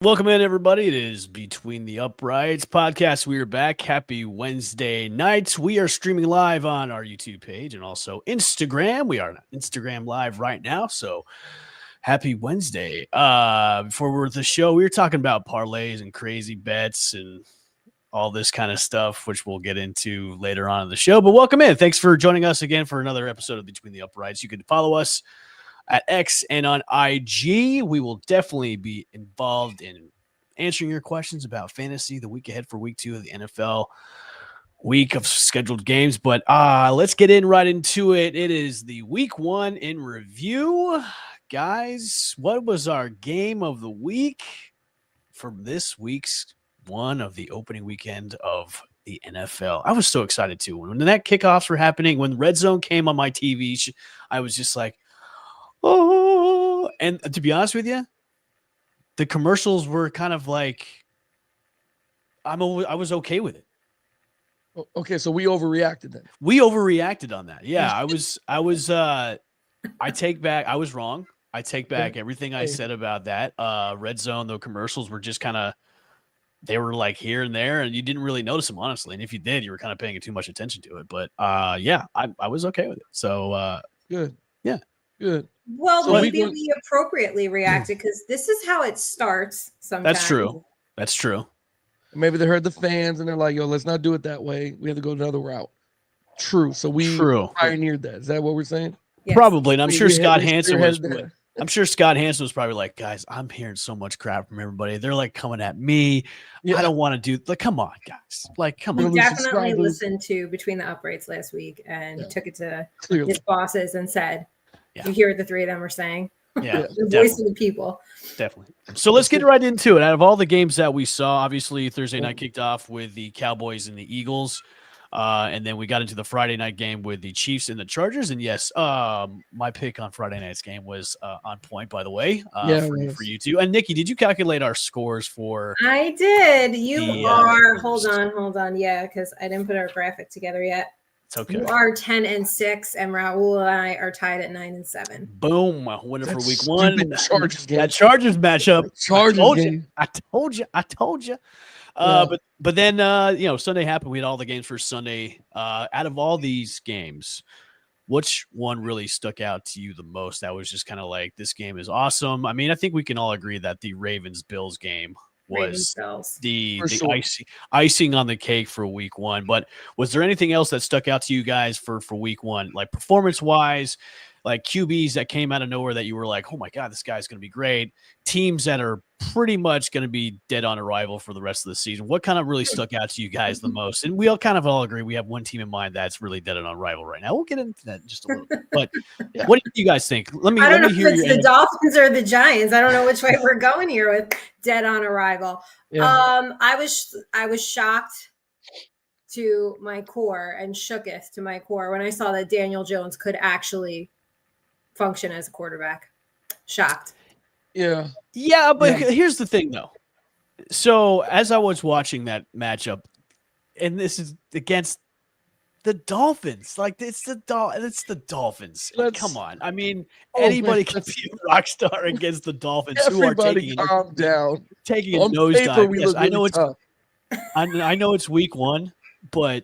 Welcome in, everybody. It is Between the Uprights podcast. We are back. Happy Wednesday night. We are streaming live on our YouTube page and also Instagram. We are on Instagram live right now, so happy Wednesday. Before we're at the show, we were talking about parlays and crazy bets and all this kind of stuff, which we'll get into later on in the show. But welcome in. Thanks for joining us again for another episode of Between the Uprights. You can follow us at X and on IG. We will definitely be involved in answering your questions about fantasy the week ahead for week 2 of the NFL week of scheduled games. But let's get right into it. It is the week 1 in review. Guys, what was our game of the week for this week's one of the opening weekend of the NFL? I was so excited too. When that kickoffs were happening, when Red Zone came on my TV, I was just like, oh, and to be honest with you, the commercials were kind of like, I was okay with it. Okay, so we overreacted then. We overreacted on that. Yeah, I take back. I was wrong. I take back everything I said about that. Red Zone, the commercials were just kind of, they were like here and there, and you didn't really notice them, honestly. And if you did, you were kind of paying too much attention to it. But yeah, I was okay with it. So good. Yeah. Good. Well, so maybe we appropriately reacted because this is how it starts sometimes. That's true. Maybe they heard the fans and they're like, yo, let's not do it that way. We have to go another route. True. So we pioneered that. Is that what we're saying? Yes. Probably. And I'm sure Scott Hansen was probably like, guys, I'm hearing so much crap from everybody. They're like coming at me. Yeah. I don't want to do like, come on, guys. Like, come on. We definitely listened to Between the Uprights last week and took it to his bosses and said, you hear what the three of them are saying? Yeah. The voice of the people. Definitely. So let's get right into it. Out of all the games that we saw, obviously Thursday night kicked off with the Cowboys and the Eagles. And then we got into the Friday night game with the Chiefs and the Chargers. And yes, my pick on Friday night's game was on point, by the way, for you two. And Nikki, did you calculate our scores for? I did. You are. Hold on. Yeah, because I didn't put our graphic together yet. It's okay. You are 10-6, and Raul and I are tied at 9-7. Boom! Winner for week 1. That Chargers matchup. I told you. But then Sunday happened. We had all the games for Sunday. Out of all these games, which one really stuck out to you the most? That was just kind of like, this game is awesome. I mean, I think we can all agree that the Ravens-Bills game was the icing on the cake for week 1. But was there anything else that stuck out to you guys for week 1, like performance wise, like QBs that came out of nowhere that you were like, oh my God, this guy's going to be great, teams that are pretty much going to be dead on arrival for the rest of the season? What kind of really stuck out to you guys the most? And we all kind of agree we have one team in mind that's really dead on arrival right now. We'll get into that in just a little bit. But what do you guys think? I don't know if it's the Dolphins or the Giants. I don't know which way we're going here with dead on arrival. Yeah. I was shocked to my core and shooketh to my core when I saw that Daniel Jones could actually function as a quarterback. Shocked. Yeah, but here's the thing, though. So as I was watching that matchup, and this is against the Dolphins, like it's the Dolphins. Come on, I mean, anybody can be a rock star against the Dolphins, who are taking a nosedive. Yes, I know it's. I know it's week 1, but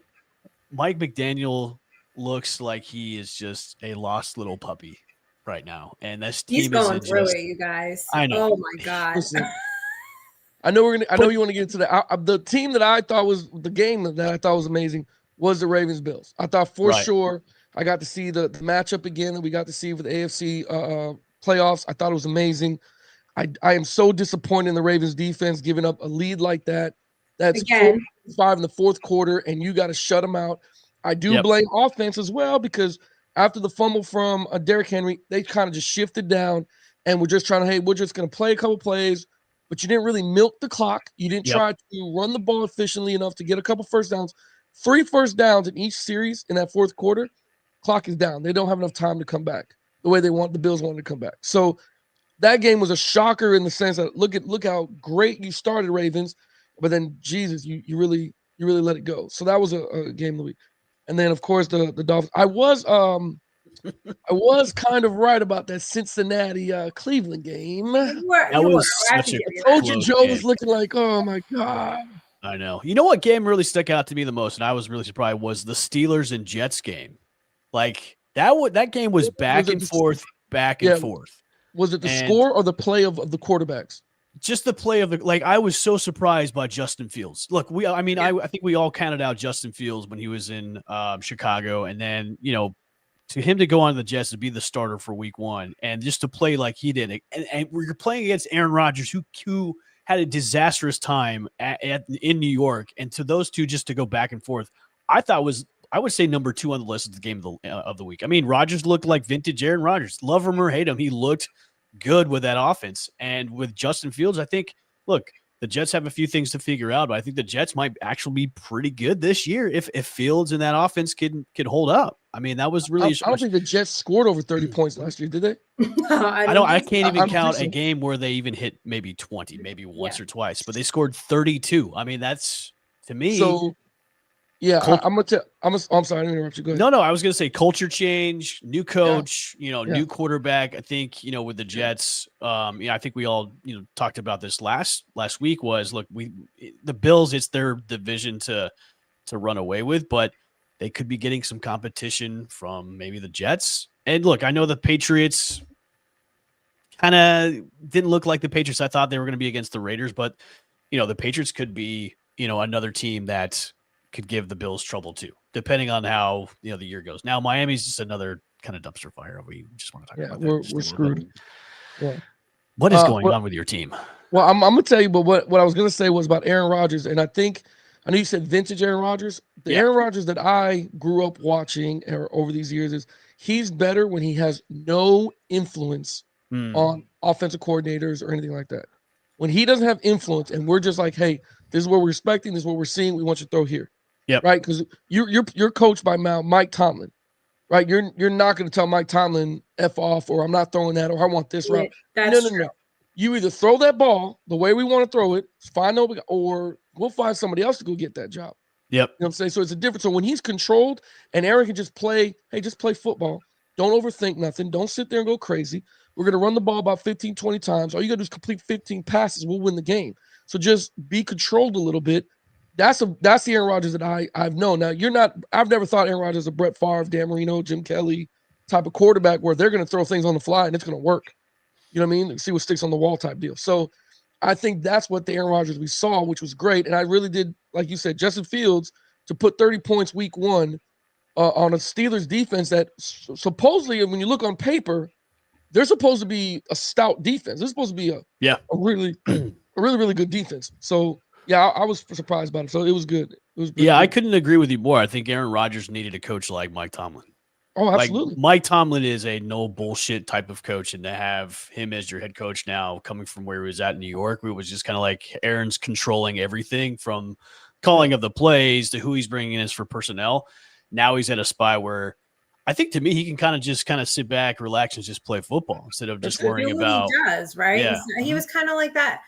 Mike McDaniel looks like he is just a lost little puppy right now, and he's going through it, you guys. I know. Oh my God. Listen, I know you want to get into that. The team that I thought was the game that I thought was amazing was the Ravens Bills. I thought for sure I got to see the matchup again that we got to see for the AFC playoffs. I thought it was amazing. I am so disappointed in the Ravens defense giving up a lead like that. That's 4-5 in the fourth quarter, and you got to shut them out. I do blame offense as well, because after the fumble from Derrick Henry, they kind of just shifted down and we're just trying to, we're just going to play a couple plays, but you didn't really milk the clock. You didn't try to run the ball efficiently enough to get a couple first downs. 3 first downs in each series in that fourth quarter, clock is down. They don't have enough time to come back the way the Bills wanted to come back. So that game was a shocker in the sense that look how great you started, Ravens, but then Jesus, you really let it go. So that was a game of the week. And then of course the Dolphins. I was kind of right about that Cincinnati Cleveland game. That was such a Soldier Joe was looking like, oh my God. I know. You know what game really stuck out to me the most, and I was really surprised, was the Steelers and Jets game. Like that game was back and forth. Was it the score or the play of the quarterbacks? Just the play of I was so surprised by Justin Fields. Look, I think we all counted out Justin Fields when he was in Chicago, and then to him to go on the Jets to be the starter for week 1 and just to play like he did, and we're playing against Aaron Rodgers, who had a disastrous time in New York, and to those two just to go back and forth, I would say number 2 on the list of the game of the week. I mean, Rodgers looked like vintage Aaron Rodgers. Love him or hate him, he looked good with that offense. And with Justin Fields, I think, look, the Jets have a few things to figure out, but I think the Jets might actually be pretty good this year if Fields and that offense could hold up. I mean, that was really. I don't think the Jets scored over 30 points last year, did they? I can't even count a game where they even hit maybe 20, maybe once or twice, but they scored 32. I mean, that's to me. So. Yeah, I'm sorry, I didn't interrupt you. Go ahead. No, I was gonna say culture change, new coach, new quarterback. I think with the Jets, I think we all talked about this last week. Was look, the Bills, it's their division to run away with, but they could be getting some competition from maybe the Jets. And look, I know the Patriots kind of didn't look like the Patriots I thought they were going to be against the Raiders, but the Patriots could be another team that could give the Bills trouble too, depending on how the year goes. Now Miami's just another kind of dumpster fire. We just want to talk about that. We're screwed. Yeah. What is going on with your team? Well, I'm gonna tell you, but what I was gonna say was about Aaron Rodgers, and I know you said vintage Aaron Rodgers. The Aaron Rodgers that I grew up watching over these years is he's better when he has no influence on offensive coordinators or anything like that. When he doesn't have influence, and we're just like, hey, this is what we're expecting, this is what we're seeing, we want you to throw here. Yeah, right. Because you're coached by Mike Tomlin, right? You're not going to tell Mike Tomlin F off, or I'm not throwing that, or I want this route. No. You either throw that ball the way we want to throw it, or we'll find somebody else to go get that job. Yep. You know what I'm saying? So it's a difference. So when he's controlled and Aaron can just play football. Don't overthink nothing. Don't sit there and go crazy. We're going to run the ball about 15, 20 times. All you got to do is complete 15 passes. We'll win the game. So just be controlled a little bit. That's the Aaron Rodgers that I've known. Now I've never thought Aaron Rodgers a Brett Favre, Dan Marino, Jim Kelly type of quarterback where they're going to throw things on the fly and it's going to work. You know what I mean? See what sticks on the wall type deal. So I think that's what the Aaron Rodgers we saw, which was great. And I really did, like you said, Justin Fields to put 30 points week 1 on a Steelers defense that supposedly, when you look on paper, they're supposed to be a stout defense. They're supposed to be a really, really good defense. So yeah, I was surprised about it. So it was good. Good. I couldn't agree with you more. I think Aaron Rodgers needed a coach like Mike Tomlin. Oh, absolutely. Like, Mike Tomlin is a no bullshit type of coach, and to have him as your head coach now, coming from where he was at in New York, it was just kind of like Aaron's controlling everything from calling of the plays to who he's bringing in for personnel. Now he's at a spot where I think, to me, he can kind of sit back, relax, and just play football instead of just worrying about. He does, right? Yeah. He was kind of like that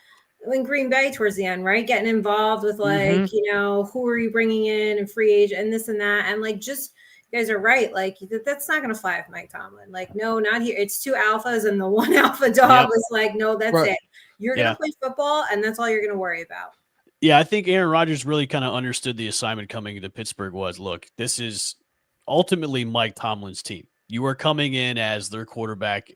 in Green Bay towards the end, right? Getting involved with who are you bringing in and free agent and this and that, and just you guys are right. That's not going to fly with Mike Tomlin. No, not here. It's 2 alphas, and the one alpha dog was like, no, that's it. You're going to play football, and that's all you're going to worry about. Yeah, I think Aaron Rodgers really kind of understood the assignment coming into Pittsburgh was, look, this is ultimately Mike Tomlin's team. You are coming in as their quarterback,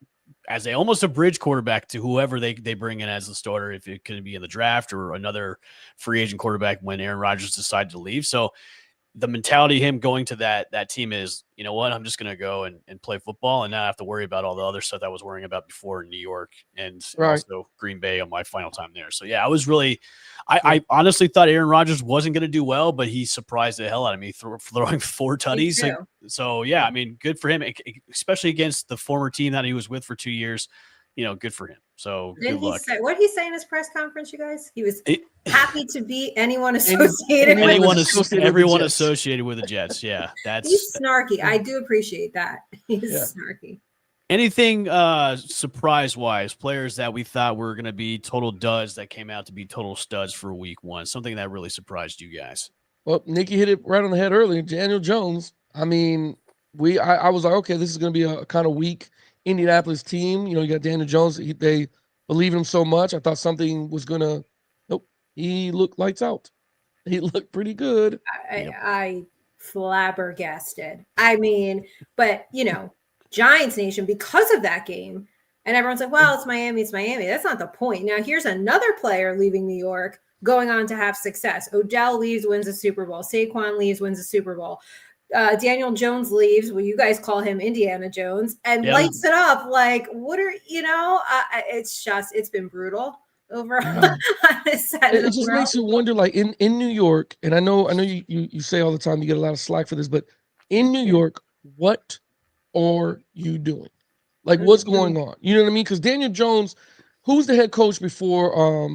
as almost a bridge quarterback to whoever they bring in as the starter, if it could be in the draft or another free agent quarterback when Aaron Rodgers decided to leave. So the mentality of him going to that team is, you know what, I'm just going to go and play football and not have to worry about all the other stuff I was worrying about before in New York and also Green Bay on my final time there. So, yeah, I was really – I honestly thought Aaron Rodgers wasn't going to do well, but he surprised the hell out of me throwing 4 tutties. So, yeah, I mean, good for him, especially against the former team that he was with for 2 years. Good for him. So good luck. What did he say in his press conference, you guys? He was happy to beat anyone associated everyone associated with the Jets. Yeah, he's snarky. I do appreciate that. He's snarky. Anything surprise-wise, players that we thought were going to be total duds that came out to be total studs for week one? Something that really surprised you guys? Well, Nikki hit it right on the head earlier. Daniel Jones. I mean, I was like, okay, this is going to be a kind of weak Indianapolis team. You know, you got Daniel Jones. They believe in him so much. I thought something was going to – nope. He looked lights out. He looked pretty good. I flabbergasted. I mean, but, you know, Giants Nation, because of that game, and everyone's like, well, it's Miami. That's not the point. Now, here's another player leaving New York going on to have success. Odell leaves, wins a Super Bowl. Saquon leaves, wins a Super Bowl. Daniel Jones leaves, well, you guys call him Indiana Jones, and lights it up. Like, what are, you know, it's been brutal over on this side of the world. It just makes you wonder, like in New York, and I know you say all the time you get a lot of slack for this, but in New York, what are you doing? Like, what's going on? You know what I mean? Because Daniel Jones, who's the head coach before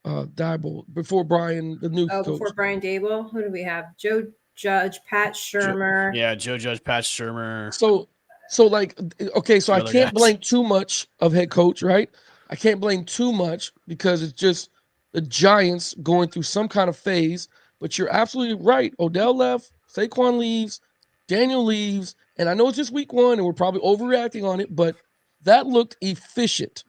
Dable, before Brian, the new coach? Before Brian Dable, who do we have? Joe Judge, Pat Shurmur. Joe Judge, Pat Shurmur. So like, okay, so I can't blame too much of head coach, right? I can't blame too much because it's just the Giants going through some kind of phase. But you're absolutely right. Odell left, Saquon leaves, Daniel leaves, and I know it's just week one and we're probably overreacting on it, but that looked efficient.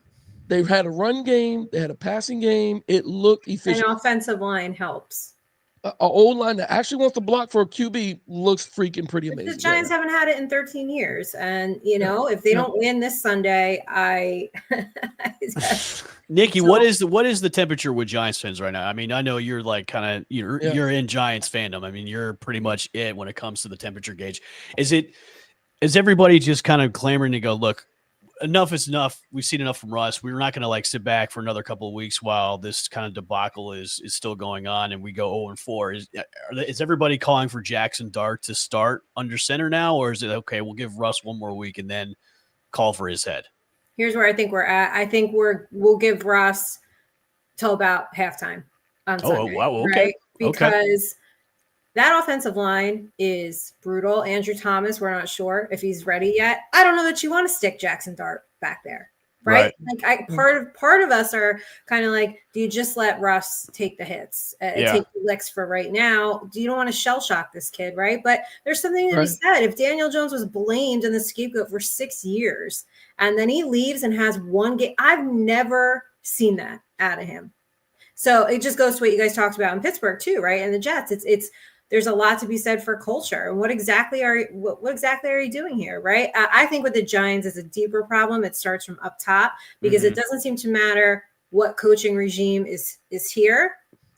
They've had a run game, they had a passing game. It looked efficient. An offensive line helps. An old line that actually wants to block for a QB looks freaking pretty amazing. The Giants haven't had it in 13 years. And, you know, if they don't win this Sunday, Nikki, what is the temperature with Giants fans right now? I mean, I know you're like kind of you're in Giants fandom. I mean, you're pretty much it when it comes to the temperature gauge. Is everybody just kind of clamoring to go, look, enough is enough. We've seen enough from Russ. We're not going to like sit back for another couple of weeks while this kind of debacle is still going on and we go 0-4. Is everybody calling for Jackson Dart to start under center now, or is it okay? We'll give Russ one more week and then call for his head. Here's where I think we're at. I think we'll give Russ till about halftime on Sunday. Wow, okay, right? Because that offensive line is brutal. Andrew Thomas, we're not sure if he's ready yet. I don't know that you want to stick Jackson Dart back there, right? Like part of us are kind of like, do you just let Russ take the hits, take the licks for right now? Do you don't want to shell shock this kid, right? But there's something to be said. If Daniel Jones was blamed and the scapegoat for 6 years, and then he leaves and has one game, I've never seen that out of him. So it just goes to what you guys talked about in Pittsburgh too, right? And the Jets, it's there's a lot to be said for culture. And what exactly are you doing here, right? I think with the Giants is a deeper problem. It starts from up top because it doesn't seem to matter what coaching regime is here.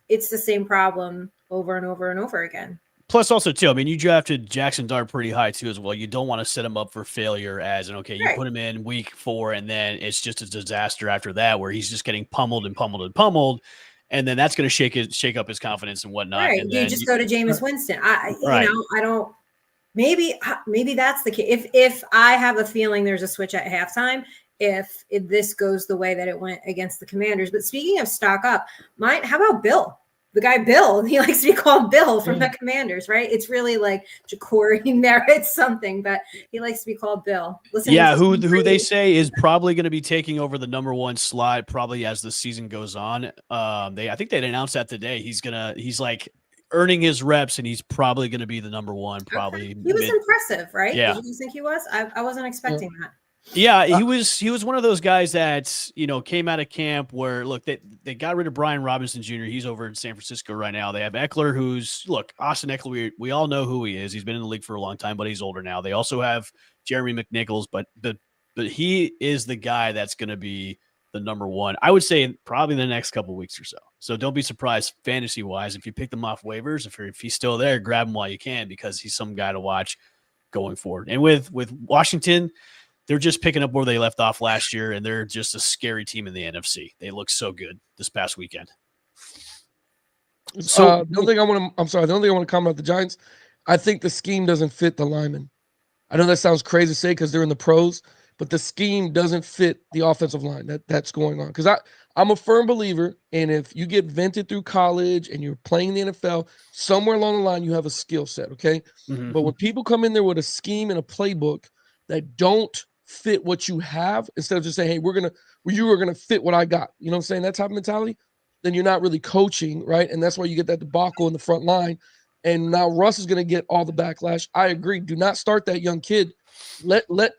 It's the same problem over and over and over again. Plus also too, I mean, you drafted Jackson Dart pretty high too as well. You don't want to set him up for failure as an you put him in week 4 and then it's just a disaster after that where he's just getting pummeled. And then that's going to shake up his confidence and whatnot. Right. And you just go to Jameis Winston. Maybe that's the case. If I have a feeling there's a switch at halftime, if this goes the way that it went against the Commanders. But speaking of stock up, how about Bill? The guy Bill, he likes to be called Bill from the Commanders, right? It's really like Jacory merits something, but he likes to be called Bill. Listen, who they say is probably going to be taking over the number 1 slot probably as the season goes on. I think they announced that today. He's like earning his reps, and he's probably going to be the number 1. Probably he was impressive, right? Yeah, did you think he was? I wasn't expecting that. Yeah, he was one of those guys that, came out of camp where, look, they got rid of Brian Robinson Jr. He's over in San Francisco right now. They have Eckler, Austin Eckler, we all know who he is. He's been in the league for a long time, but he's older now. They also have Jeremy McNichols, but he is the guy that's going to be the number 1, I would say, probably the next couple of weeks or so. So don't be surprised fantasy-wise if you pick them off waivers. If he's still there, grab him while you can because he's some guy to watch going forward. And with Washington, they're just picking up where they left off last year, and they're just a scary team in the NFC. They look so good this past weekend. So the only thing I want to comment about the Giants, I think the scheme doesn't fit the linemen. I know that sounds crazy to say because they're in the pros, but the scheme doesn't fit the offensive line that's going on. Because I'm a firm believer, and if you get vented through college and you're playing the NFL, somewhere along the line you have a skill set, okay? But when people come in there with a scheme and a playbook that don't fit what you have instead of just saying, hey, you are gonna fit what I got. You know what I'm saying? That type of mentality, then you're not really coaching, right? And that's why you get that debacle in the front line. And now Russ is gonna get all the backlash. I agree. Do not start that young kid.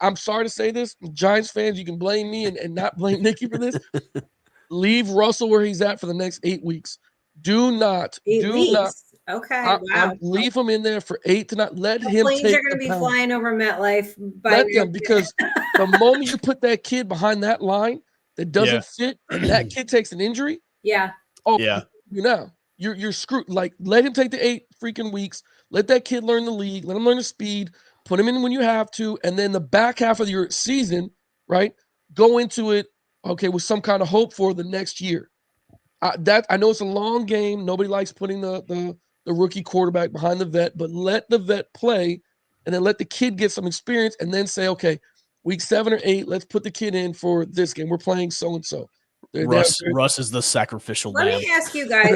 I'm sorry to say this, Giants fans, you can blame me and not blame Nikki for this. Leave Russell where he's at for the next 8 weeks. Do not. Okay. Wow. Leave him in there for 8 to not let him planes take are going to be flying over MetLife. Let them, because the moment you put that kid behind that line that doesn't fit, and that kid takes an injury, you're screwed. Like, let him take the 8 freaking weeks. Let that kid learn the league. Let him learn the speed. Put him in when you have to, and then the back half of your season, right? Go into it, okay, with some kind of hope for the next year. I know it's a long game. Nobody likes putting the rookie quarterback behind the vet, but let the vet play, and then let the kid get some experience, and then say, okay, week 7 or 8, let's put the kid in for this game. We're playing so and so. Russ is the sacrificial lamb. Let me ask you guys.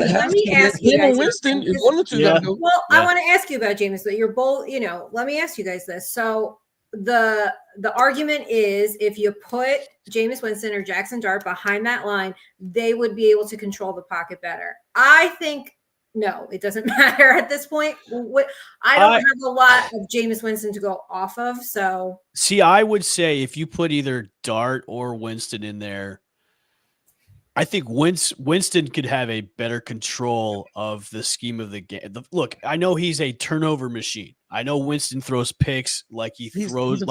Winston is one of the two. Well, I want to ask you about Jameis, but you're both. Let me ask you guys this. So the argument is, if you put Jameis Winston or Jackson Dart behind that line, they would be able to control the pocket better. I think no, it doesn't matter at this point. I don't have a lot of Jameis Winston to go off of. So see, I would say if you put either Dart or Winston in there, I think Winston could have a better control of the scheme of the game. Look, I know he's a turnover machine. I know Winston throws picks like he throws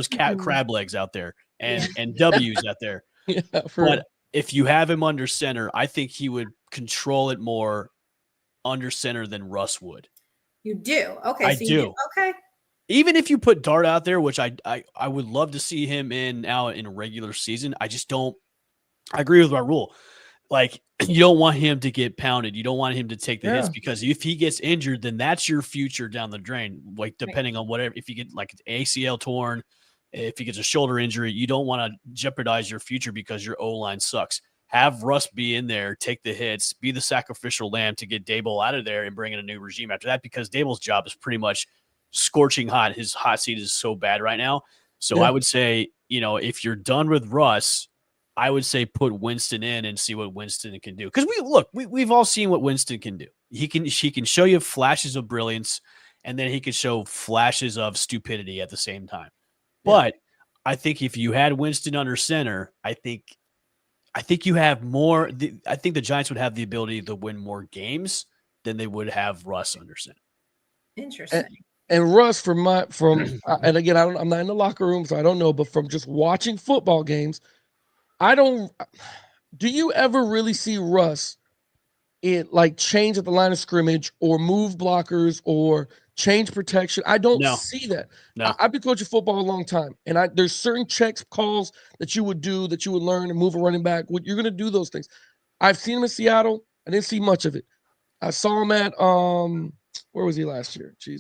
crab legs out there and W's out there. But if you have him under center, I think he would control it more under center than Russ would. You do? Okay. I do. Okay. Even if you put Dart out there, which I would love to see him in now in a regular season, I just don't. I agree with my rule. Like, you don't want him to get pounded. You don't want him to take the hits, because if he gets injured, then that's your future down the drain. Like, depending on whatever, if you get like an ACL torn, if he gets a shoulder injury, you don't want to jeopardize your future because your O-line sucks. Have Russ be in there, take the hits, be the sacrificial lamb to get Daboll out of there and bring in a new regime after that, because Daboll's job is pretty much scorching hot. His hot seat is so bad right now. So I would say, if you're done with Russ, I would say put Winston in and see what Winston can do. Because we've all seen what Winston can do. He can show you flashes of brilliance, and then he can show flashes of stupidity at the same time. But I think if you had Winston under center, I think you have more. I think the Giants would have the ability to win more games than they would have Russ under center. Interesting. And Russ, and again, I'm not in the locker room, so I don't know. But from just watching football games, do you ever really see Russ change at the line of scrimmage or move blockers or change protection? I don't see that. No. I've been coaching football a long time, and there's certain checks, calls that you would do, that you would learn and move a running back. You're going to do those things. I've seen him in Seattle. I didn't see much of it. I saw him at where was he last year? Jesus.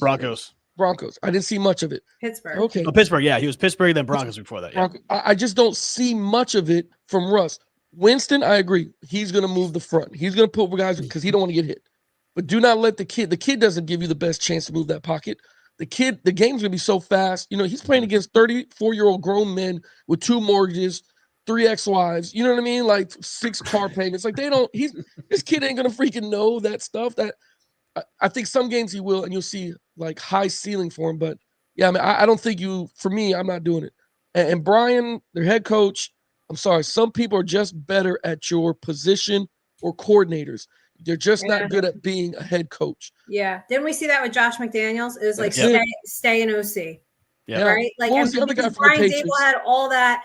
Broncos. I didn't see much of it. Pittsburgh. Okay. Oh, Pittsburgh. Yeah, he was Pittsburgh, then Broncos before that. Yeah. I just don't see much of it from Russ. Winston, I agree. He's going to move the front. He's going to put guys because he don't want to get hit. But do not let the kid doesn't give you the best chance to move that pocket. The game's going to be so fast. He's playing against 34-year-old grown men with 2 mortgages, 3 ex-wives. You know what I mean? Like 6 car payments. Like this kid ain't going to freaking know that stuff. That I think some games he will, and you'll see like high ceiling for him. But yeah, I mean, I don't think for me, I'm not doing it. And Brian, their head coach, I'm sorry, some people are just better at your position or coordinators. They're just not good at being a head coach. Yeah. Didn't we see that with Josh McDaniels? It was like stay in OC. Yeah. Right? Like, what was the other guy from Brian the Patriots? Daboll had all that,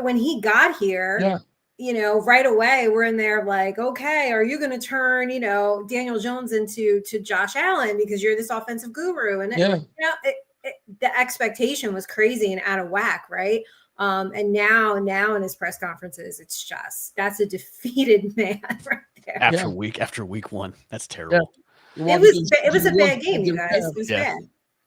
when he got here, right away we're in there like, okay, are you going to turn, Daniel Jones into Josh Allen because you're this offensive guru? And the expectation was crazy and out of whack, right? And now in his press conferences, it's just, that's a defeated man right there. After week 1, that's terrible. Yeah. It was a bad game, you guys. It was bad.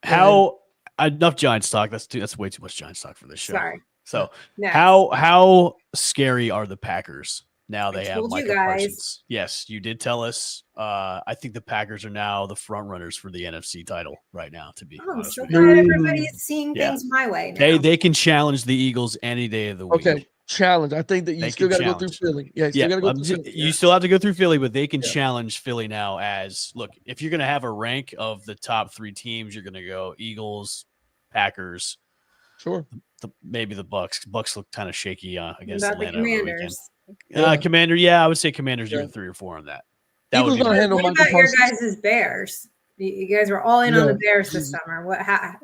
How enough Giants talk? That's way too much Giants talk for this show. Sorry. So how scary are the Packers Now they have Micah Parsons. Yes, you did tell us. I think the Packers are now the front runners for the NFC title right now, to be honest so with glad everybody's seeing things my way now. They can challenge the Eagles any day of the week. Okay, challenge. I think that you still got to go through Philly. Yeah, you still got to go through Philly. You still have to go through Philly, but they can challenge Philly now as, look, if you're going to have a rank of the top 3 teams, you're going to go Eagles, Packers. Sure. Maybe the Bucks. Bucks look kind of shaky against Atlanta over the weekend. Commander, I would say Commanders doing 3 or 4 on that. Eagles going to handle What about your guys' Bears? You guys were all in on the Bears this summer. What?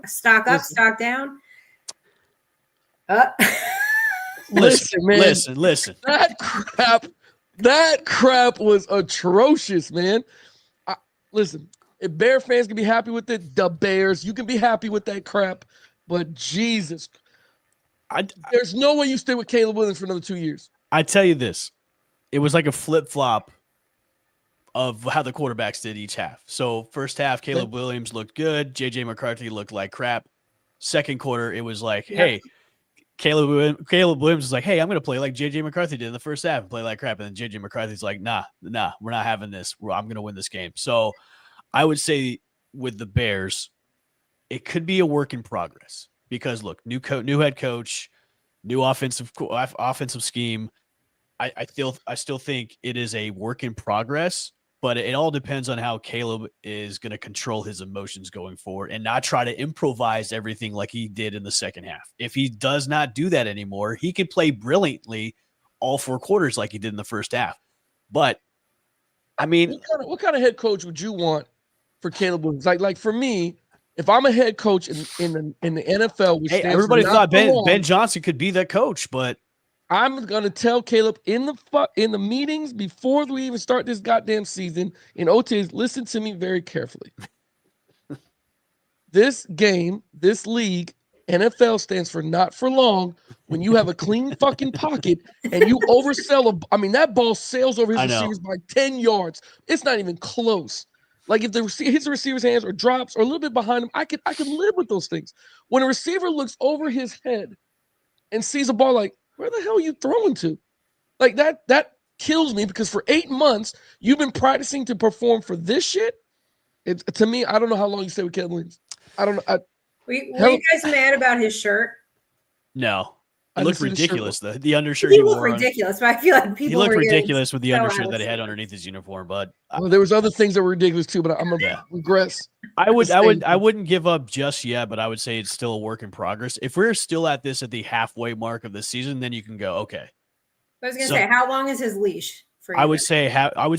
Stock up, stock down? Listen, man. Listen. That crap was atrocious, man. Listen, if Bear fans can be happy with it, the Bears, you can be happy with that crap. But Jesus, there's no way you stay with Caleb Williams for another 2 years. I tell you this, it was like a flip-flop of how the quarterbacks did each half. So first half, Caleb Williams looked good. J.J. McCarthy looked like crap. Second quarter, it was like, hey, Caleb Williams was like, hey, I'm going to play like J.J. McCarthy did in the first half and play like crap. And then J.J. McCarthy's like, nah, we're not having this. I'm going to win this game. So I would say with the Bears, it could be a work in progress because, look, new head coach, new offensive scheme. I still think it is a work in progress, but it all depends on how Caleb is going to control his emotions going forward and not try to improvise everything like he did in the second half. If he does not do that anymore, he can play brilliantly all 4 quarters like he did in the first half. But I mean, what kind of head coach would you want for Caleb Williams? Like for me, if I'm a head coach in the NFL, which everybody thought Ben Johnson could be that coach, but I'm gonna tell Caleb in the meetings before we even start this goddamn season in OTAs. Listen to me very carefully. This game, this league, NFL stands for not for long. When you have a clean fucking pocket and you oversell that ball sails over his receivers by 10 yards. It's not even close. Like if hits the receiver's hands or drops or a little bit behind him, I could live with those things. When a receiver looks over his head and sees a ball like, where the hell are you throwing to? Like that kills me because for 8 months you've been practicing to perform for this shit. To me, I don't know how long you stay with Caleb Williams. I don't know. Were you guys mad about his shirt? No. It looked ridiculous. The undershirt he looked ridiculous, but I feel like people looked ridiculous with the undershirt that he had underneath his uniform. But there was other things that were ridiculous too. But I'm gonna regress. I wouldn't give up just yet, but I would say it's still a work in progress. If we're still at the halfway mark of the season, then you can go okay. I was gonna say, how long is his leash for you? I would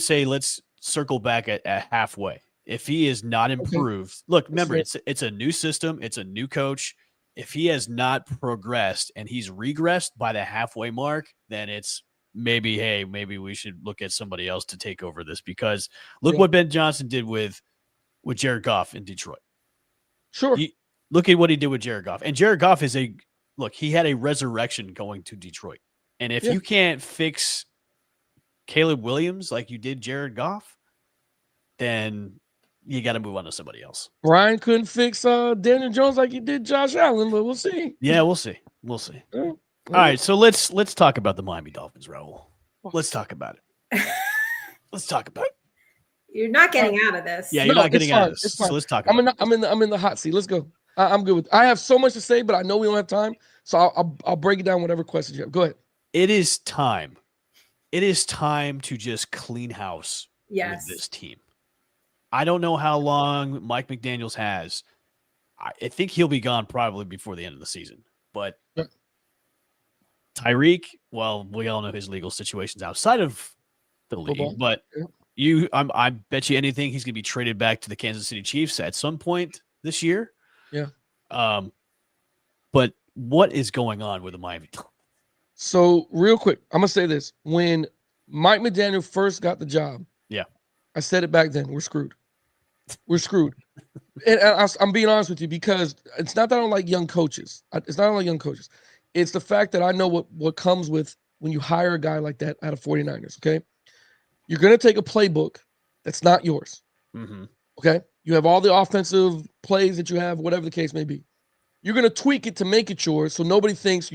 say let's circle back at halfway. If he is not improved, look, remember it's a new system, it's a new coach. If he has not progressed and he's regressed by the halfway mark, then it's maybe we should look at somebody else to take over this because look what Ben Johnson did with Jared Goff in Detroit. Sure. Look at what he did with Jared Goff. And Jared Goff he had a resurrection going to Detroit. And if you can't fix Caleb Williams like you did Jared Goff, then you got to move on to somebody else. Ryan couldn't fix Daniel Jones like he did Josh Allen, but we'll see. Yeah, we'll see. All right, so let's talk about the Miami Dolphins, Raul. Let's talk about it. You're not getting out of this. Yeah, you're not getting out of this. So let's talk about it. I'm in the hot seat. Let's go. I'm good with it. I have so much to say, but I know we don't have time. So I'll break it down whatever questions you have. Go ahead. It is time. It is time to just clean house with this team. I don't know how long Mike McDaniels has. I think he'll be gone probably before the end of the season. But Tyreek, well, we all know his legal situations outside of the league. Football. But I bet you anything he's going to be traded back to the Kansas City Chiefs at some point this year. Yeah. But what is going on with the Miami Dolphins? So real quick, I'm going to say this. When Mike McDaniel first got the job, I said it back then, we're screwed. We're screwed. And I'm being honest with you because it's not that I don't like young coaches. It's not like young coaches. It's the fact that I know what comes with when you hire a guy like that out of 49ers, okay? You're going to take a playbook that's not yours, okay? You have all the offensive plays that you have, whatever the case may be. You're going to tweak it to make it yours so nobody thinks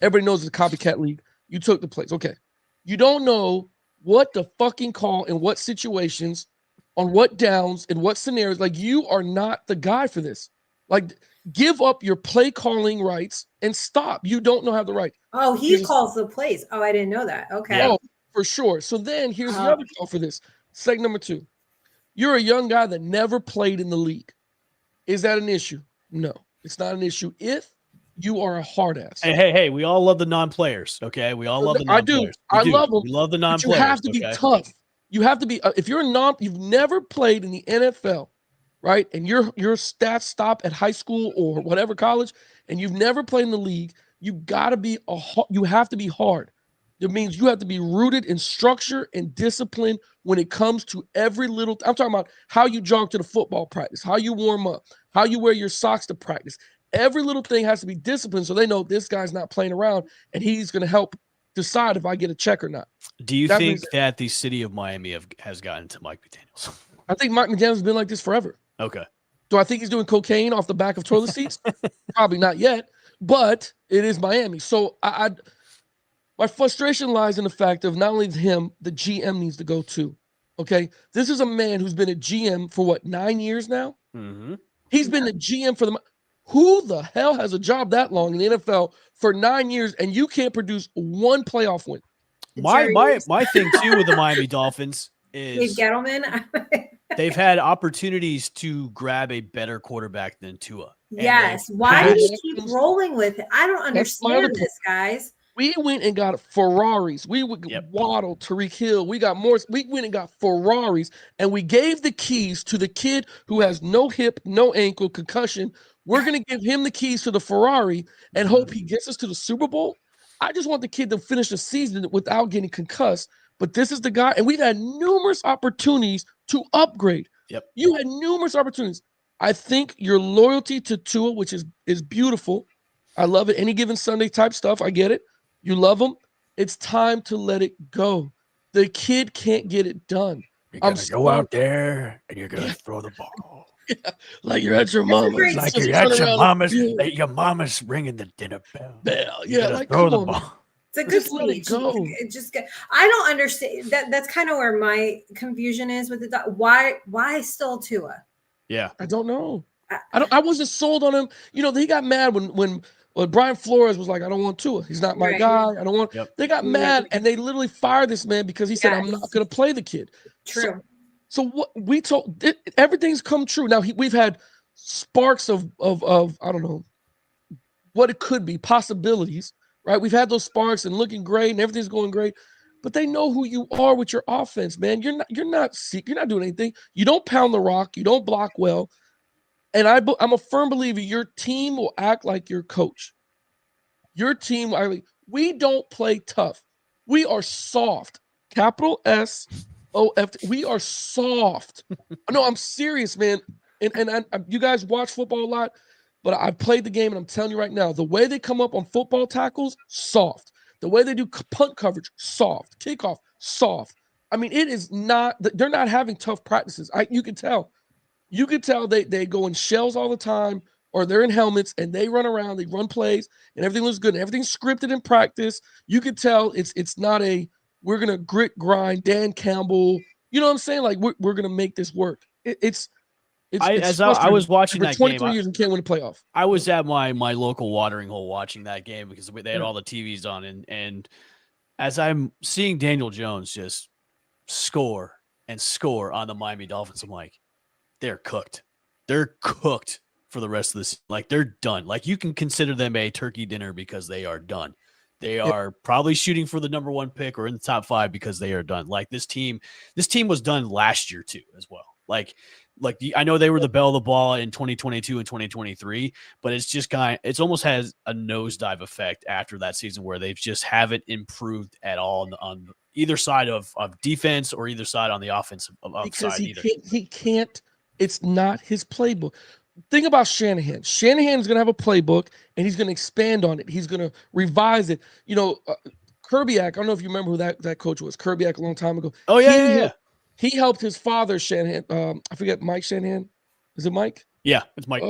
everybody knows it's a copycat league. You took the plays, okay. You don't know what to fucking call in what situations, on what downs, in what scenarios. Like, you are not the guy for this. Like, give up your play calling rights and stop. You don't know how to right. Oh, he calls the plays. Oh, I didn't know that. Okay. Oh, for sure. So then here's the other call for this. Segment number 2. You're a young guy that never played in the league. Is that an issue? No, it's not an issue if you are a hard ass. Hey, we all love the non-players, okay? We all love the non-players. I do. Love them. We love the non-players. But you have to be tough. You have to be, if you're you've never played in the NFL, right? And your stats stop at high school or whatever college, and you've never played in the league, you have to be hard. It means you have to be rooted in structure and discipline when it comes to every little. I'm talking about how you jog to the football practice, how you warm up, how you wear your socks to practice. Every little thing has to be disciplined so they know this guy's not playing around and he's going to help decide if I get a check or not. Do you think that the city of Miami has gotten to Mike McDaniels? I think Mike McDaniels has been like this forever. Okay. Do I think he's doing cocaine off the back of toilet seats? Probably not yet, but it is Miami. So my frustration lies in the fact of not only him, the GM needs to go too. Okay. This is a man who's been a GM for 9 years now? Mm-hmm. He's been the GM for who the hell has a job that long in the NFL for 9 years and you can't produce one playoff win? My thing too with the Miami Dolphins is Gettleman. They've had opportunities to grab a better quarterback than Tua. Yes. Why do you keep rolling with it? I don't understand this, guys. We went and got Ferraris. We would Waddle, Tyreek Hill. We got more. We went and got Ferraris, and we gave the keys to the kid who has no hip, no ankle, concussion. We're going to give him the keys to the Ferrari and hope he gets us to the Super Bowl. I just want the kid to finish the season without getting concussed. But this is the guy, and we've had numerous opportunities to upgrade. Yep. You had numerous opportunities. I think your loyalty to Tua, which is beautiful. I love it. Any given Sunday type stuff. I get it. You love him. It's time to let it go. The kid can't get it done. You're going to go out there and you're going to throw the ball. Yeah, like you're at your mama's. Like you're at your mama's. Your mama's ringing the dinner bell. Yeah, like throw the ball. It's a good speech. I don't understand that. That's kind of where my confusion is with the why still Tua? Yeah, I don't know. I wasn't sold on him. You know, he got mad when Brian Flores was like, I don't want Tua. He's not my guy. I don't want. They got mad and they literally fired this man because he said, I'm not going to play the kid. True. So what we told, everything's come true. Now we've had sparks of I don't know what it could be, possibilities, right? We've had those sparks and looking great and everything's going great, but they know who you are with your offense, man. You're not doing anything. You don't pound the rock. You don't block well. And I'm a firm believer your team will act like your coach. Your team, we don't play tough. We are soft. Capital S-O-F. We are soft. No, I'm serious, man. And you guys watch football a lot, but I've played the game, and I'm telling you right now, the way they come up on football tackles, soft. The way they do punt coverage, soft. Kickoff, soft. I mean, it is not. They're not having tough practices. You can tell. You could tell they go in shells all the time, or they're in helmets and they run around, they run plays, and everything looks good. And everything's scripted in practice. You could tell it's not we're gonna grit grind Dan Campbell. You know what I'm saying? Like we're gonna make this work. I was watching that 23 game. Years and can't win a playoff. I was at my local watering hole watching that game because they had all the TVs on, and as I'm seeing Daniel Jones just score and score on the Miami Dolphins, I'm like, they're cooked. They're cooked for the rest of this. Like they're done. Like you can consider them a turkey dinner because they are done. They are probably shooting for the number 1 pick or in the top 5 because they are done. Like this team was done last year too, as well. Like I know they were the belle of the ball in 2022 and 2023, but it's almost has a nosedive effect after that season where they just haven't improved at all on either side of defense or either side on the offensive side either. He can't. It's not his playbook. Think about Shanahan. Shanahan's going to have a playbook, and he's going to expand on it. He's going to revise it. You know, Kubiak, I don't know if you remember who that coach was. Kubiak a long time ago. Oh, yeah. He helped his father, Shanahan. I forget, Mike Shanahan. Is it Mike? Yeah, it's Mike.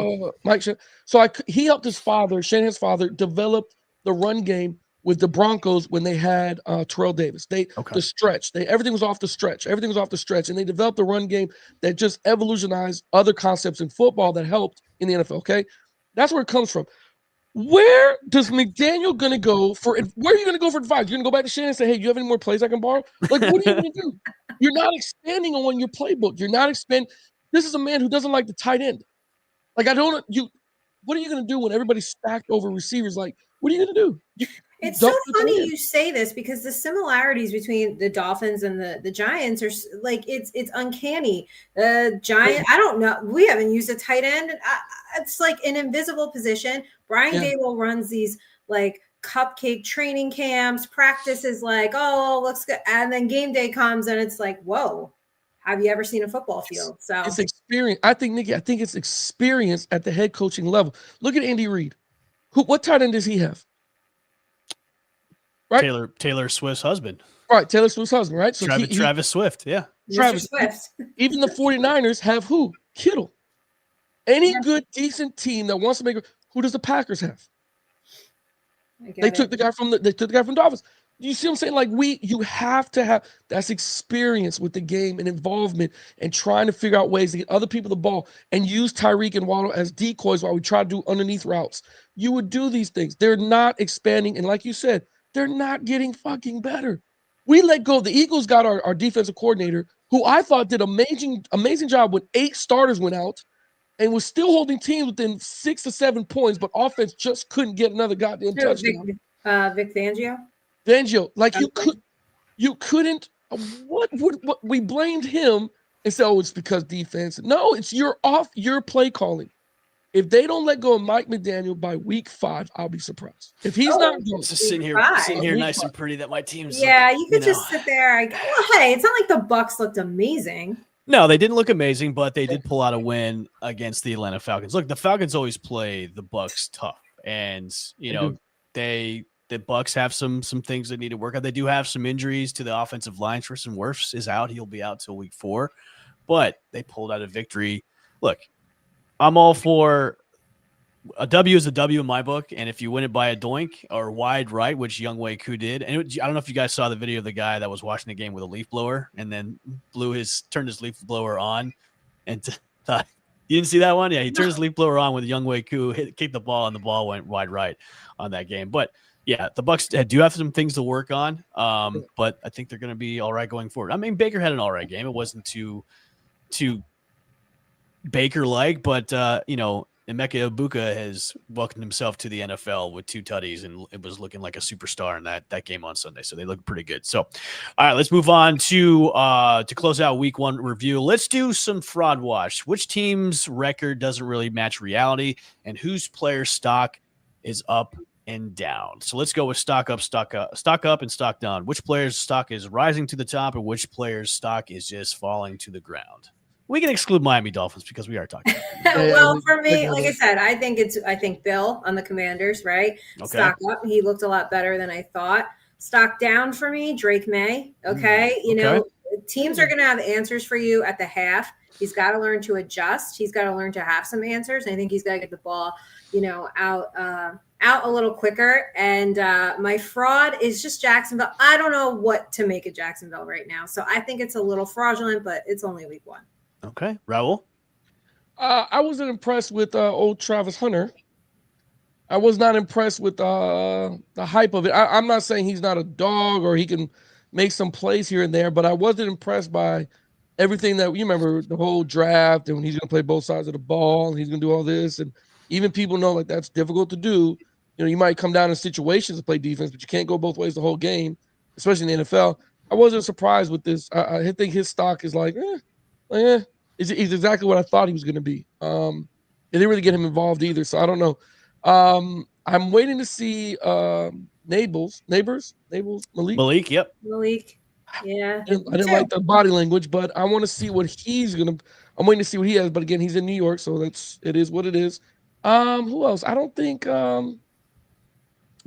Mike Shanahan. So he helped his father, Shanahan's father, develop the run game with the Broncos when they had Terrell Davis. The stretch. Everything was off the stretch. Everything was off the stretch. And they developed a run game that just evolutionized other concepts in football that helped in the NFL. Okay. That's where it comes from. Where does McDaniel gonna go for? Where are you gonna go for advice? You're gonna go back to Shannon and say, "Hey, do you have any more plays I can borrow?" Like, what are you gonna do? You're not expanding on your playbook. You're not expanding. This is a man who doesn't like the tight end. Like, what are you gonna do when everybody's stacked over receivers? Like, what are you gonna do? It's so funny you say this because the similarities between the Dolphins and the Giants are like it's uncanny. The Giant, I don't know. We haven't used a tight end. It's like an invisible position. Brian Dable runs these like cupcake training camps. Practice is like, oh, looks good, and then game day comes and it's like, whoa. Have you ever seen a football field? So it's experience. I think, Nikki, it's experience at the head coaching level. Look at Andy Reid. What tight end does he have? Right? Taylor Swift's husband. Right, Taylor Swift's husband, right? So Travis Swift, yeah. Travis Swift. Even the 49ers have who? Kittle. Any good, decent team that wants to make who does the Packers have? They took the guy from Dolphins. You see what I'm saying? Like you have to have that's experience with the game and involvement and trying to figure out ways to get other people the ball and use Tyreek and Waddle as decoys while we try to do underneath routes. You would do these things. They're not expanding, and like you said, they're not getting fucking better. We let go. The Eagles got our defensive coordinator, who I thought did amazing job when 8 starters went out and was still holding teams within 6 to 7 points, but offense just couldn't get another goddamn touchdown. Vic Fangio, like you couldn't. What we blamed him and said, oh, it's because defense. No, it's your play calling. If they don't let go of Mike McDaniel by week 5, I'll be surprised. If he's not going, just sitting here nice and pretty that my team's you could just sit there. Hey, it's not like the Bucs looked amazing. No, they didn't look amazing, but they did pull out a win against the Atlanta Falcons. Look, the Falcons always play the Bucs tough, and the Bucs have some things that need to work out. They do have some injuries to the offensive line. Tristan Wirfs is out; he'll be out till week 4, but they pulled out a victory. Look, I'm all for a W is a W in my book, and if you win it by a doink or wide right, which Younghoe Koo did, and I don't know if you guys saw the video of the guy that was watching the game with a leaf blower and then turned his leaf blower on, and you didn't see that one? Yeah, he turned his leaf blower on with Younghoe Koo, kicked the ball, and the ball went wide right on that game. But yeah, the Bucs do have some things to work on, but I think they're going to be all right going forward. I mean, Baker had an all right game. It wasn't too Baker-like, but Emeka Egbuka has welcomed himself to the NFL with 2 tutties, and it was looking like a superstar in that game on Sunday. So they look pretty good. So, all right, let's move on to close out week 1 review. Let's do some fraud watch. Which team's record doesn't really match reality, and whose player stock is up and down? So let's go with stock up, and stock down. Which player's stock is rising to the top, and which player's stock is just falling to the ground? We can exclude Miami Dolphins because we are talking about them. Well, for me, like I said, I think Bill on the Commanders, right? Okay. Stock up. He looked a lot better than I thought. Stock down for me, Drake May. Okay. Teams are going to have answers for you at the half. He's got to learn to adjust. He's got to learn to have some answers. I think he's got to get the ball, out a little quicker. And my fraud is just Jacksonville. I don't know what to make of Jacksonville right now. So I think it's a little fraudulent, but it's only week 1. Okay. Raul? I wasn't impressed with old Travis Hunter. I was not impressed with the hype of it. I'm not saying he's not a dog or he can make some plays here and there, but I wasn't impressed by everything that you remember, the whole draft, and when he's going to play both sides of the ball and he's going to do all this. And even people know like that's difficult to do. You might come down in situations to play defense, but you can't go both ways the whole game, especially in the NFL. I wasn't surprised with this. I think his stock is like, he's exactly what I thought he was going to be. They didn't really get him involved either, so I don't know. I'm waiting to see Malik. Malik, yep. Malik, yeah. I didn't like the body language, but I want to see what he's going to – I'm waiting to see what he has. But, again, he's in New York, so it is what it is. Who else? I don't think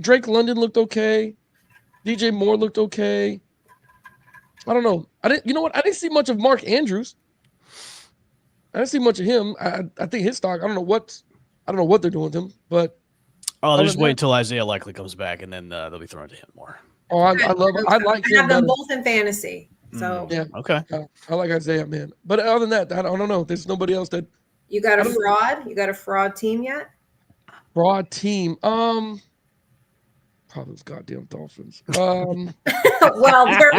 Drake London looked okay. DJ Moore looked okay. I don't know. You know what? I didn't see much of Mark Andrews. I didn't see much of him. I think his stock. I don't know what they're doing with him, but Oh, they're just waiting until Isaiah likely comes back, and then they'll be thrown to him more. Oh, I like him. I have them both in fantasy. So yeah, okay. I like Isaiah, man. But other than that, I don't know. There's nobody else that. You got a fraud? You got a fraud team yet? Fraud team. Probably those goddamn Dolphins. Well, the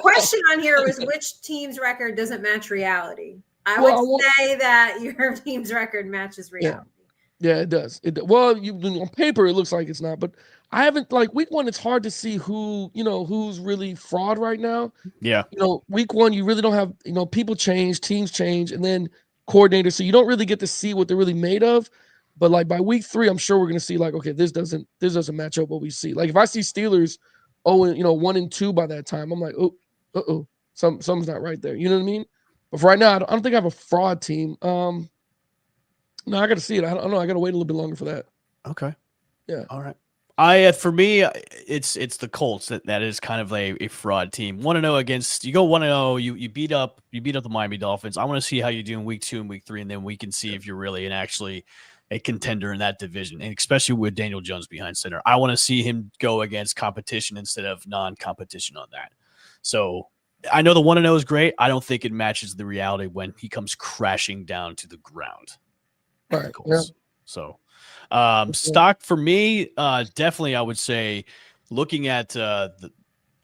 question on here was which team's record doesn't match reality. I would say that your team's record matches reality. Yeah, it does. Well, on paper it looks like it's not, but I haven't week 1. It's hard to see who's really fraud right now. Yeah. Week 1 you really don't have people change, teams change, and then coordinators, so you don't really get to see what they're really made of. But by week 3, I'm sure we're gonna see okay, this doesn't match up what we see. If I see Steelers 1-2 by that time, I'm like, something's not right there. You know what I mean? But for right now, I don't think I have a fraud team. No, I got to see it. I don't know. I got to wait a little bit longer for that. Okay. Yeah. All right. For me, it's the Colts that is kind of a fraud team. 1-0 against you go 1-0. You beat up the Miami Dolphins. I want to see how you do in week 2 and week 3, and then we can see if you're really actually a contender in that division, and especially with Daniel Jones behind center. I want to see him go against competition instead of non-competition on that. So I know the 1-0 is great. I don't think it matches the reality when he comes crashing down to the ground. All right. Yeah. So, stock for me, definitely, I would say, looking at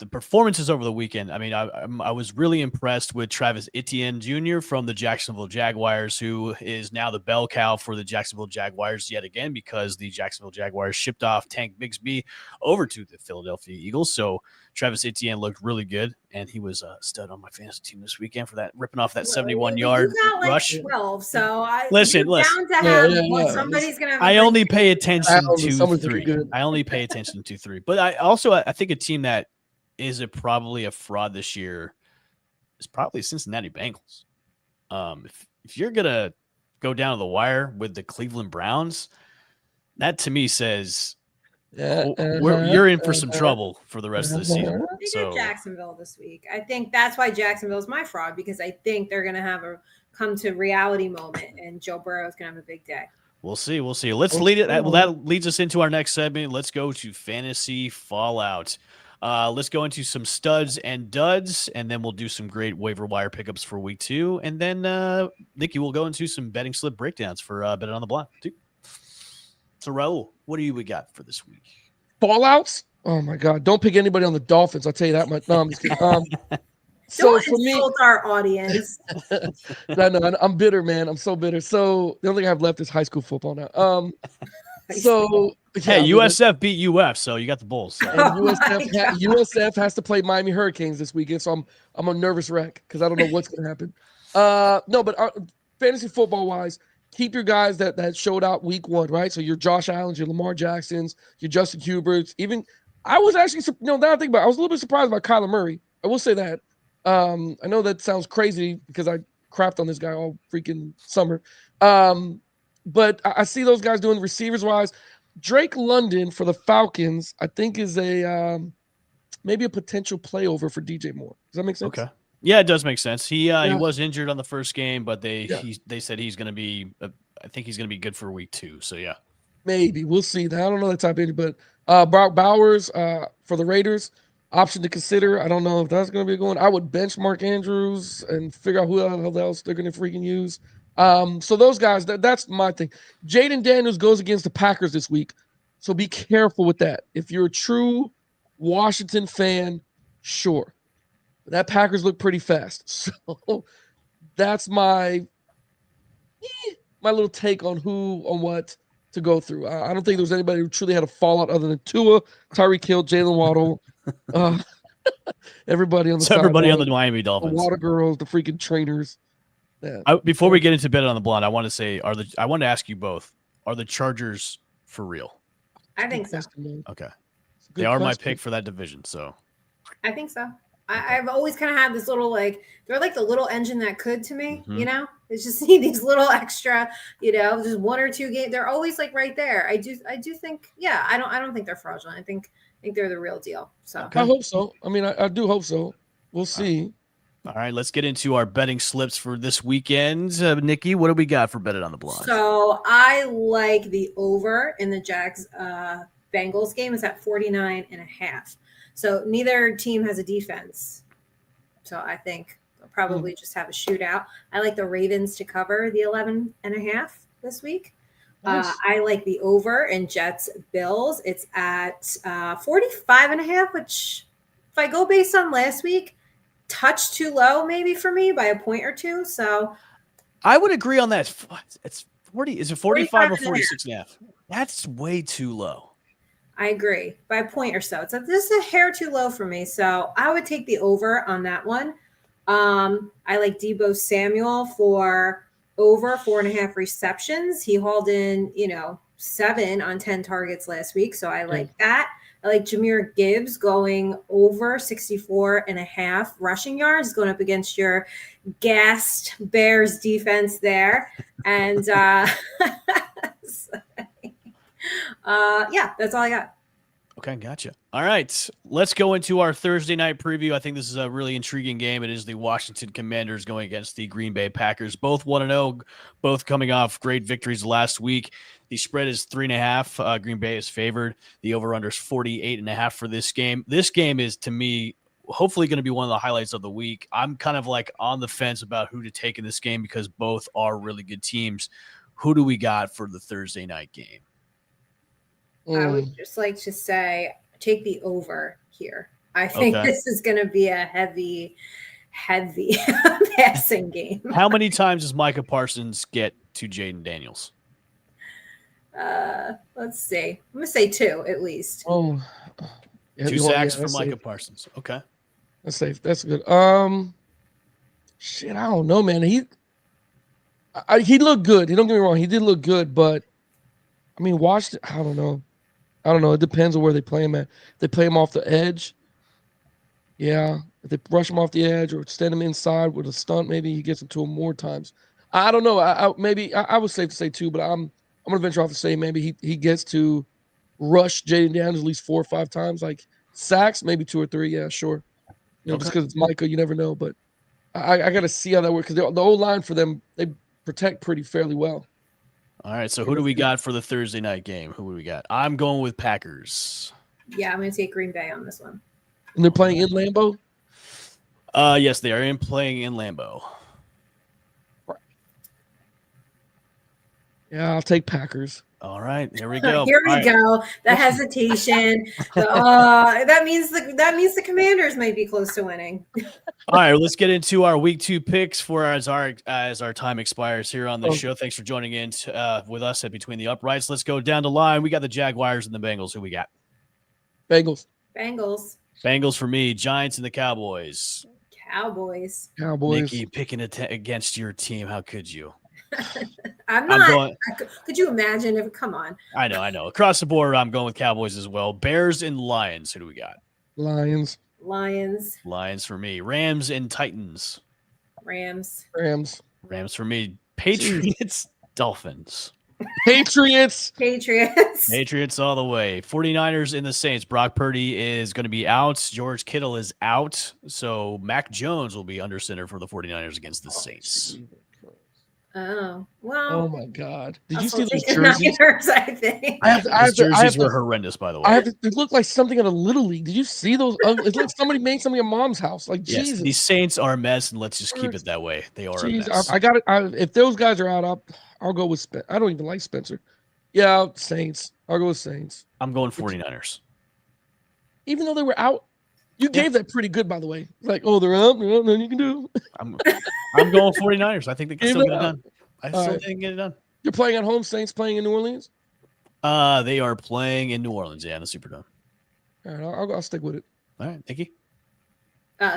the performances over the weekend. I mean, I was really impressed with Travis Etienne Jr. from the Jacksonville Jaguars, who is now the bell cow for the Jacksonville Jaguars yet again, because the Jacksonville Jaguars shipped off Tank Bigsby over to the Philadelphia Eagles. So Travis Etienne looked really good, and he was a stud on my fantasy team this weekend for ripping off that 71-yard rush. 12, so listen. Somebody's gonna have I only pay attention to 3. I only pay attention to 3. But I think a team that is probably a fraud this year is probably Cincinnati Bengals. If you're gonna go down to the wire with the Cleveland Browns, that to me says you're in for some trouble for the rest of the season. They got Jacksonville this week. I think that's why Jacksonville's my fraud, because I think they're gonna have a come to reality moment, and Joe Burrow's gonna have a big day. We'll see. Let's lead it. Well, that leads us into our next segment. Let's go to fantasy fallout. Let's go into some studs and duds, and then we'll do some great waiver wire pickups for week 2. And then Nikki will go into some betting slip breakdowns for Bet on the Block too. So Raul, what do we got for this week? Fallouts? Oh my God! Don't pick anybody on the Dolphins. I'll tell you that much. No, I'm just kidding. So don't insult our audience. No, I'm bitter, man. I'm so bitter. So the only thing I have left is high school football now. USF beat UF, so you got the Bulls. So. USF has to play Miami Hurricanes this weekend, so I'm a nervous wreck because I don't know what's going to happen. But fantasy football wise, keep your guys that showed out week 1, right? So your Josh Allens, your Lamar Jacksons, your Justin Huberts. Even I was actually, now that I think about it, I was a little bit surprised by Kyler Murray. I will say that. I know that sounds crazy because I crapped on this guy all freaking summer. But I see those guys doing receivers wise. Drake London for the Falcons, I think, is maybe a potential playover for DJ Moore. Does that make sense? Okay. Yeah, it does make sense. He was injured on the first game, but they said he's going to be. I think he's going to be good for week 2. So yeah, maybe we'll see. I don't know that type of injury, but Brock Bowers for the Raiders, option to consider. I don't know if that's going to be going. I would bench Mark Andrews and figure out who else they're going to freaking use. So those guys, that's my thing. Jaden Daniels goes against the Packers this week, so be careful with that. If you're a true Washington fan, sure. That Packers look pretty fast. So that's my little take on what to go through. I don't think there was anybody who truly had a fallout other than Tua, Tyreek Hill, Jalen Waddle, everybody on the Miami Dolphins, the Water Girls, the freaking trainers. Yeah. Before we get into Bet on the Blonde, I want to say, I want to ask you both: are the Chargers for real? I think so. Okay, they are my pick for that division. So I think so. I've always kind of had this little they're like the little engine that could to me. Mm-hmm. It's just need these little extra, just 1 or 2 games. They're always right there. I do think, I don't think they're fraudulent. I think they're the real deal. So I hope so. I mean, I do hope so. We'll see. All right, let's get into our betting slips for this weekend. Nikki, what do we got for betting on the blind? So I like the over in the Jags Bengals game. It's at 49.5. So neither team has a defense. So I think they'll probably just have a shootout. I like the Ravens to cover the 11.5 this week. Nice. I like the over in Jets Bills. It's at 45.5, which if I go based on last week, touch too low maybe for me by a point or two. So I would agree on that. It's 40. Is it 45 or 46.5? That's way too low. I agree by a point or so. It's just a hair too low for me. So I would take the over on that one. I like Deebo Samuel for over 4.5 receptions. He hauled in, 7 on 10 targets last week. So I like that. I like Jahmyr Gibbs going over 64.5 rushing yards, going up against your gassed Bears defense there. And yeah, that's all I got. Okay, gotcha. All right, let's go into our Thursday night preview. I think this is a really intriguing game. It is the Washington Commanders going against the Green Bay Packers. Both 1-0, both coming off great victories last week. The spread is 3.5. Green Bay is favored. The over-under is 48.5 for this game. This game is, to me, hopefully going to be one of the highlights of the week. I'm kind of like on the fence about who to take in this game because both are really good teams. Who do we got for the Thursday night game? I would just like to say, take the over here. I think this is going to be a heavy passing game. How many times does Micah Parsons get to Jaden Daniels? Let's see. I'm going to say 2 at least. Oh, 2 sacks for Micah Parsons. Okay. That's safe. That's good. Shit, I don't know, man. He looked good. Don't get me wrong. He did look good, but I mean, Washington, I don't know. It depends on where they play him at. If they play him off the edge, yeah. If they rush him off the edge or extend him inside with a stunt, maybe he gets into him more times. I don't know. I was safe to say 2, but I'm gonna venture off to say maybe he gets to rush Jaden Daniels at least 4 or 5 times, like sacks, maybe 2 or 3. Yeah, sure. Just because it's Micah, you never know. But I got to see how that works because the old line for them, they protect pretty fairly well. All right, so who do we got for the Thursday night game? Who do we got? I'm going with Packers. Yeah, I'm going to take Green Bay on this one. And they're playing in Lambeau? Yes, they are playing in Lambeau. Yeah, I'll take Packers. All right, here we go. Here we go. The hesitation. That means the Commanders might be close to winning. All right, let's get into our week 2 picks as our time expires here on the show. Thanks for joining in with us at Between the Uprights. Let's go down the line. We got the Jaguars and the Bengals. Who we got? Bengals. Bengals for me. Giants and the Cowboys. Cowboys. Nikki picking against your team. How could you? I'm not. Could you imagine if? Come on. I know. Across the board, I'm going with Cowboys as well. Bears and Lions. Who do we got? Lions for me. Rams and Titans. Rams for me. Patriots. Dolphins. Patriots all the way. 49ers and the Saints. Brock Purdy is going to be out. George Kittle is out. So Mac Jones will be under center for the 49ers against the Saints. Oh, well. Oh, my God. Did you see those jerseys? I think. Those jerseys were horrendous, by the way. They look like something at a Little League. Did you see those? It's like somebody made something at mom's house. Like, yes, Jesus. These Saints are a mess, and let's just keep it that way. They are a mess. I got it. If those guys are out, I'll go with Spencer. I don't even like Spencer. Yeah, Saints. I'll go with Saints. I'm going 49ers. Even though they were out, you gave that pretty good, by the way. Like, oh, they're out. Nothing you can do. I'm going 49ers. I think they can still get it done. I still think they can get it done. You're playing at home, Saints playing in New Orleans? They are playing in New Orleans, in the Superdome. All right, I'll stick with it. All right, Nikki?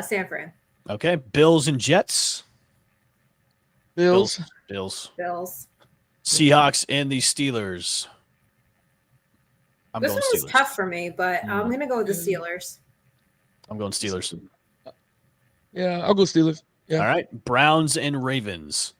San Fran. Okay, Bills and Jets. Bills. Seahawks and the Steelers. This one was tough for me, but I'm going to go with the Steelers. I'm going Steelers. Yeah, I'll go Steelers. Yeah. All right, Browns and Ravens.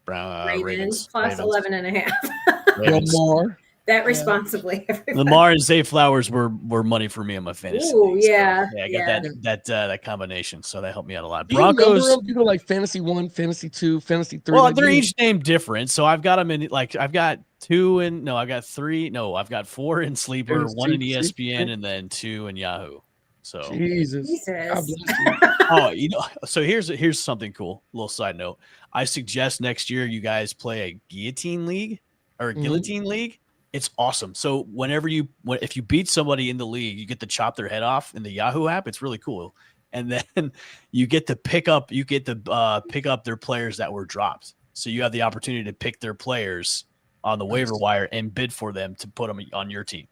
Ravens plus 11.5. One more. Bet responsibly. Lamar and Zay Flowers were money for me in my fantasy. Ooh, league, yeah. So, I got that combination, so that helped me out a lot. Do Broncos, you know, like fantasy 1, fantasy 2, fantasy 3. well, like they're each named different, so I've got them in like I've got 2 and no, I've got 3. No, I've got 4 in Sleeper, 1 in ESPN, and then 2 in Yahoo. So Jesus. God bless you. Oh, so here's something cool. Little side note. I suggest next year you guys play a guillotine league or a guillotine league. It's awesome. So if you beat somebody in the league, you get to chop their head off in the Yahoo app. It's really cool. And then you get to pick up their players that were dropped. So you have the opportunity to pick their players on the waiver wire and bid for them to put them on your team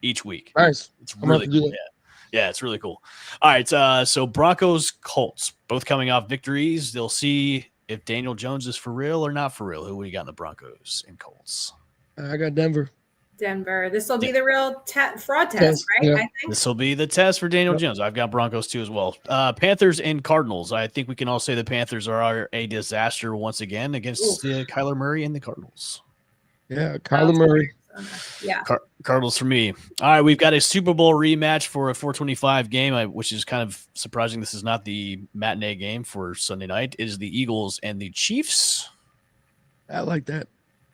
each week. Nice. It's really cool. Yeah, it's really cool. All right, so Broncos, Colts, both coming off victories. They'll see if Daniel Jones is for real or not for real. Who we got in the Broncos and Colts? I got Denver. This will be the real fraud test, right? Yeah. I think This will be the test for Daniel Jones. I've got Broncos too as well. Panthers and Cardinals. I think we can all say the Panthers are a disaster once again against Kyler Murray and the Cardinals. Yeah, Kyler Murray. Yeah. Cardinals for me. All right, we've got a Super Bowl rematch for a 425 game, which is kind of surprising. This is not the matinee game for Sunday night. It is the Eagles and the Chiefs. I like that.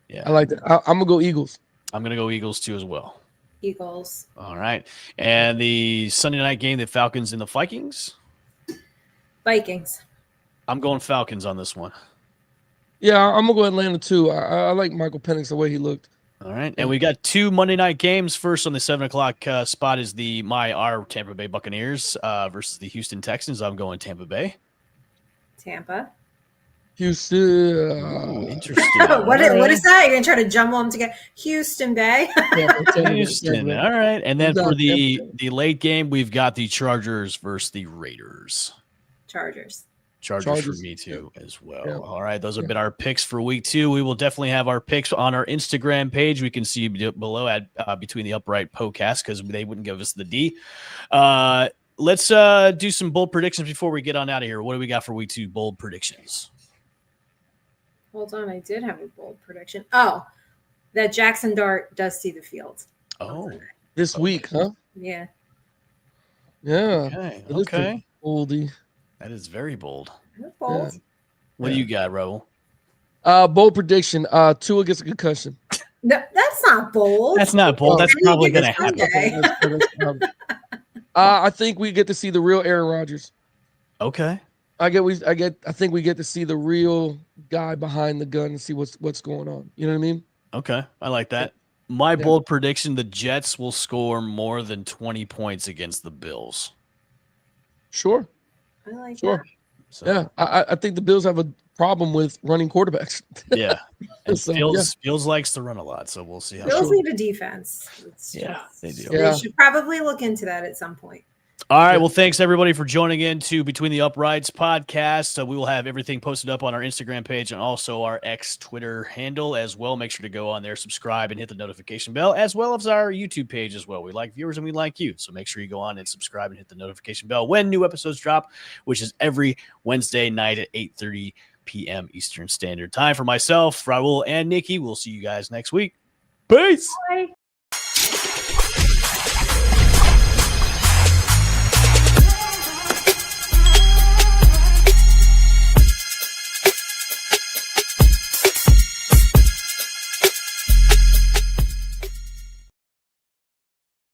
Yeah, I like that. I'm gonna go Eagles. I'm gonna go Eagles too as well. Eagles. All right, and the Sunday night game, the Falcons and the Vikings. Vikings. I'm going Falcons on this one. Yeah, I'm gonna go Atlanta too. I like Michael Penix the way he looked. All right, and we got 2 Monday night games. First on the 7:00 spot is our Tampa Bay Buccaneers versus the Houston Texans. I'm going Tampa Bay. Tampa. Houston. Ooh, interesting. What is that? You're gonna try to jumble them together? Houston Bay. Houston. All right, and then for the late game, we've got the Chargers versus the Raiders. Chargers for me too as well. Yeah. All right, those have been our picks for week 2. We will definitely have our picks on our Instagram page. We can see below at Between the Upright podcast because they wouldn't give us the D. Let's do some bold predictions before we get on out of here. What do we got for week 2 bold predictions? Hold on, I did have a bold prediction. Oh, that Jackson Dart does see the field. Oh, this week, huh? Yeah. Yeah. Okay. Oldie. That is very bold. Bold. Yeah. What do you got, Rebel? Bold prediction. Tua gets a concussion. No, that's not bold. That's not bold. That's probably going to happen. I think we get to see the real Aaron Rodgers. Okay. I think we get to see the real guy behind the gun and see what's going on. You know what I mean? Okay. I like that. My bold prediction, the Jets will score more than 20 points against the Bills. Sure. I like that. So. Yeah. I think the Bills have a problem with running quarterbacks. Yeah. And Bills likes to run a lot, so we'll see how Bills need a defense. They do. They should probably look into that at some point. All right. Well, thanks everybody for joining in to Between the Uprights podcast. We will have everything posted up on our Instagram page and also our X Twitter handle as well. Make sure to go on there, subscribe, and hit the notification bell, as well as our YouTube page as well. We like viewers and we like you. So make sure you go on and subscribe and hit the notification bell when new episodes drop, which is every Wednesday night at 8:30 p.m. Eastern Standard Time. For myself, Raul, and Nikki, we'll see you guys next week. Peace. Bye.